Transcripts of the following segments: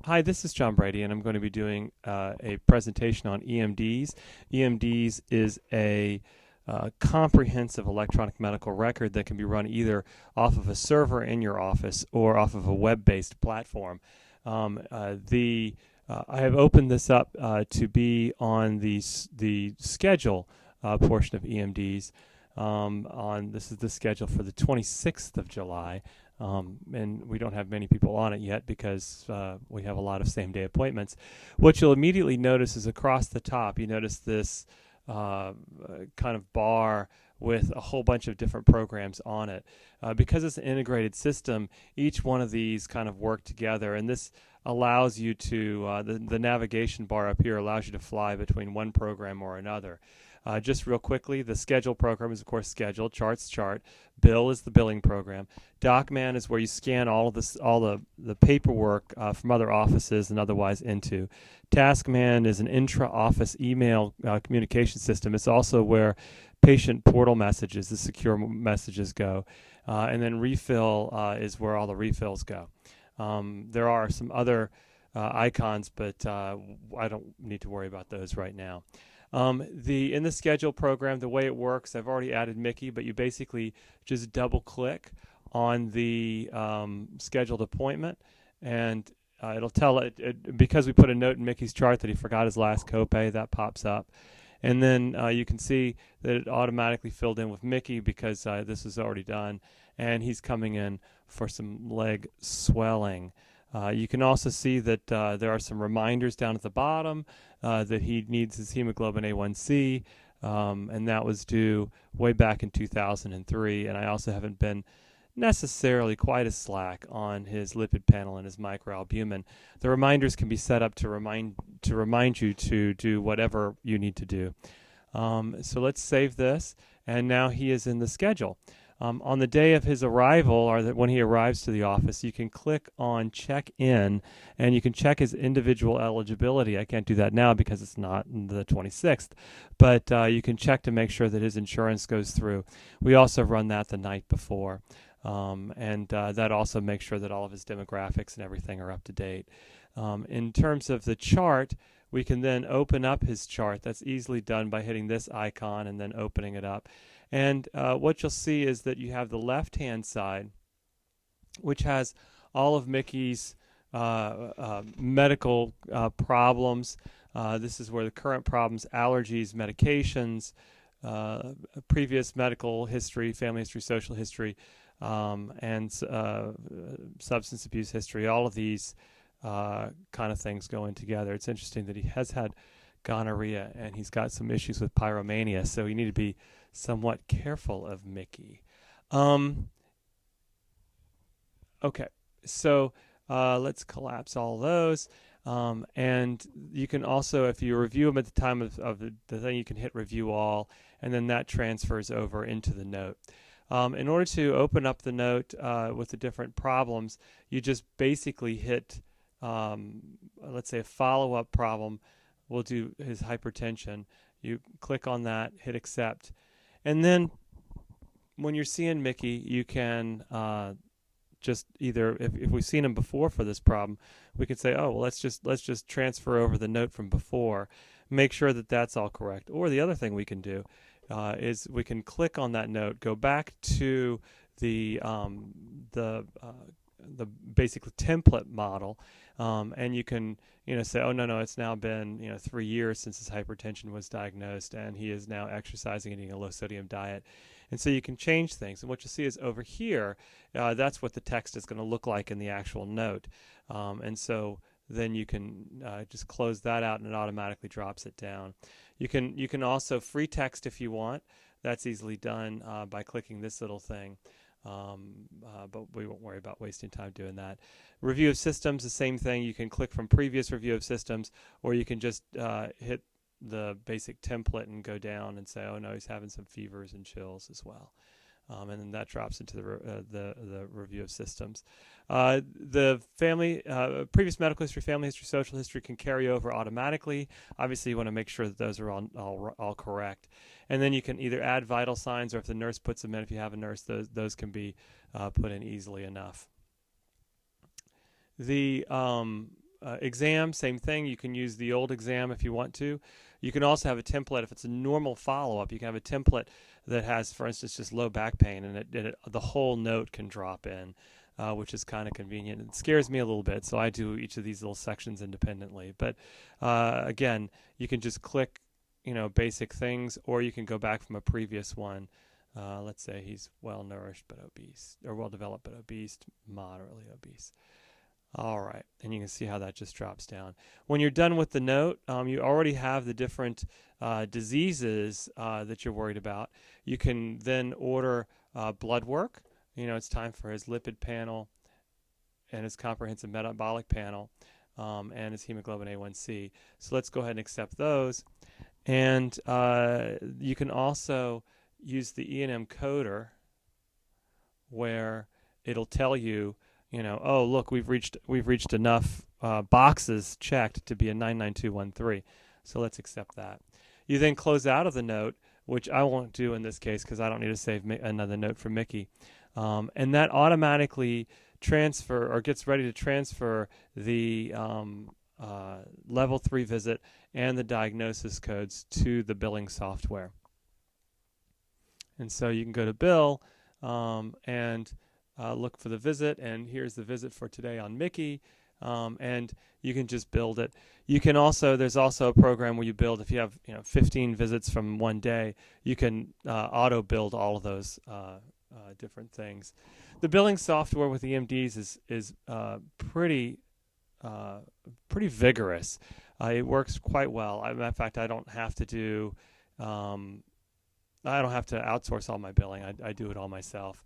Hi, this is John Brady, and I'm going to be doing a presentation on E-MDs. E-MDs is a comprehensive electronic medical record that can be run either off of a server in your office or off of a web-based platform. I have opened this up to be on the schedule portion of E-MDs. This is the schedule for the 26th of July. And we don't have many people on it yet because we have a lot of same-day appointments. What you'll immediately notice is across the top, you notice this kind of bar with a whole bunch of different programs on it. Because it's an integrated system, each one of these kind of work together, and this allows you to, the navigation bar up here allows you to fly between one program or another. Just real quickly, the schedule program is, of course, schedule. Charts, chart. Bill is the billing program. DocMan is where you scan all of this, all the paperwork from other offices and otherwise into. TaskMan is an intra-office email communication system. It's also where patient portal messages, the secure messages, go. And then Refill is where all the refills go. There are some other icons, but I don't need to worry about those right now. In the schedule program, the way it works, I've already added Mickey, but you basically just double click on the scheduled appointment, and it'll tell it because we put a note in Mickey's chart that he forgot his last copay. That pops up, and then you can see that it automatically filled in with Mickey because this is already done, and he's coming in for some leg swelling. You can also see that there are some reminders down at the bottom that he needs his hemoglobin A1C, and that was due way back in 2003. And I also haven't been necessarily quite as slack on his lipid panel and his microalbumin. The reminders can be set up to remind you to do whatever you need to do. So let's save this, and now he is in the schedule. On the day of his arrival, or when he arrives to the office, you can click on check in, and you can check his individual eligibility. I can't do that now because it's not the 26th, but you can check to make sure that his insurance goes through. We also run that the night before, and that also makes sure that all of his demographics and everything are up to date. In terms of the chart, we can then open up his chart. That's easily done by hitting this icon and then opening it up. And what you'll see is that you have the left-hand side, which has all of Mickey's medical problems. This is where the current problems, allergies, medications, previous medical history, family history, social history, and substance abuse history. All of these kind of things go in together. It's interesting that he has had gonorrhea and he's got some issues with pyromania, so you need to be somewhat careful of Mickey. Okay, so let's collapse all those. And you can also, if you review them at the time of the thing, you can hit review all, and then that transfers over into the note. In order to open up the note with the different problems, you just basically hit, let's say, a follow-up problem. We'll do his hypertension. You click on that, hit accept. And then when you're seeing Mickey, you can just either, if we've seen him before for this problem, we could say, oh, well, let's just transfer over the note from before, make sure that that's all correct. Or the other thing we can do is we can click on that note, go back to the basic template model, and you can say, oh no, it's now been 3 years since his hypertension was diagnosed, and he is now exercising and eating a low sodium diet. And so you can change things, and what you'll see is over here, that's what the text is going to look like in the actual note. And so then you can just close that out, and it automatically drops it down. You can also free text if you want. That's easily done by clicking this little thing. But we won't worry about wasting time doing that. Review of systems, the same thing. You can click from previous review of systems, or you can just hit the basic template and go down and say, oh no, he's having some fevers and chills as well. And then that drops into the review of systems. The family, previous medical history, family history, social history can carry over automatically. Obviously, you want to make sure that those are all correct. And then you can either add vital signs, or if the nurse puts them in, if you have a nurse, those can be put in easily enough. The exam, same thing. You can use the old exam if you want to. You can also have a template. If it's a normal follow-up, you can have a template that has, for instance, just low back pain, and the whole note can drop in, which is kind of convenient. It scares me a little bit, so I do each of these little sections independently. But again, you can just click, basic things, or you can go back from a previous one. Let's say he's well-nourished but obese, or well-developed but obese, moderately obese. All right, and you can see how that just drops down. When you're done with the note, you already have the different diseases that you're worried about. You can then order blood work. It's time for his lipid panel and his comprehensive metabolic panel and his hemoglobin A1C. So let's go ahead and accept those. And you can also use the E&M coder where it'll tell you, oh, look, we've reached enough boxes checked to be a 99213. So let's accept that. You then close out of the note, which I won't do in this case because I don't need to save another note for Mickey. And that automatically gets ready to transfer the level 3 visit and the diagnosis codes to the billing software. And so you can go to Bill and look for the visit, and here's the visit for today on Mickey, and you can just build it. You can also, there's also a program where you build, if you have 15 visits from one day, you can auto build all of those different things. The billing software with E-MDs is pretty vigorous. It works quite well. In fact, I don't have to outsource all my billing. I do it all myself.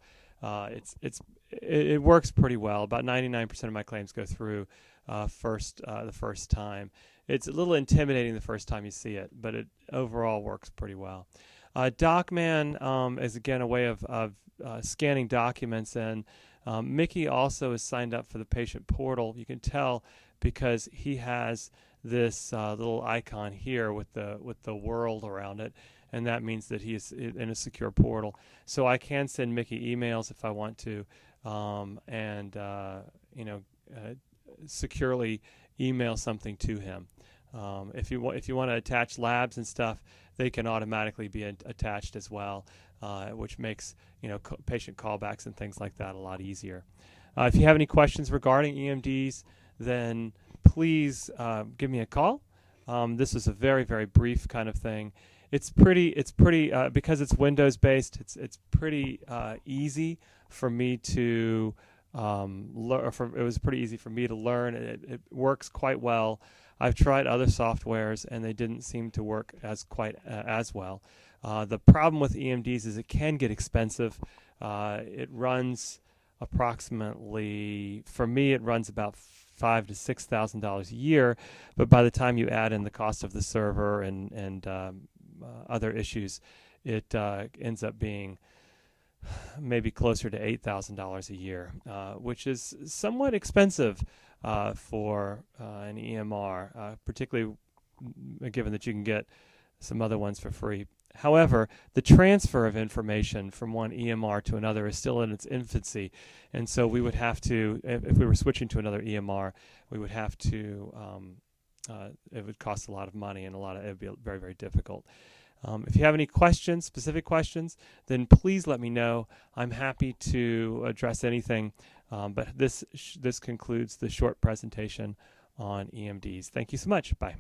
It works pretty well. About 99% of my claims go through the first time. It's a little intimidating the first time you see it, but it overall works pretty well. DocMan is again a way of scanning documents, and Mickey also is signed up for the patient portal. You can tell because he has this little icon here with the world around it. And that means that he is in a secure portal. So I can send Mickey emails if I want to, and securely email something to him. If you want to attach labs and stuff, they can automatically be attached as well, which makes patient callbacks and things like that a lot easier. If you have any questions regarding E-MDs, then please give me a call. This is a very, very brief kind of thing. It's pretty because it's Windows based. It's pretty easy for me to learn. It was pretty easy for me to learn. It works quite well. I've tried other softwares and they didn't seem to work as well. The problem with E-MDs is it can get expensive. It runs approximately, for me, it runs about $5,000 to $6,000 a year. But by the time you add in the cost of the server and other issues, it ends up being maybe closer to $8,000 a year, which is somewhat expensive for an EMR, particularly given that you can get some other ones for free. However, the transfer of information from one EMR to another is still in its infancy, and so we would have to, if we were switching to another EMR, we would have to, it would cost a lot of money and it would be very, very difficult. If you have any questions, specific questions, then please let me know. I'm happy to address anything, but this concludes the short presentation on E-MDs. Thank you so much. Bye.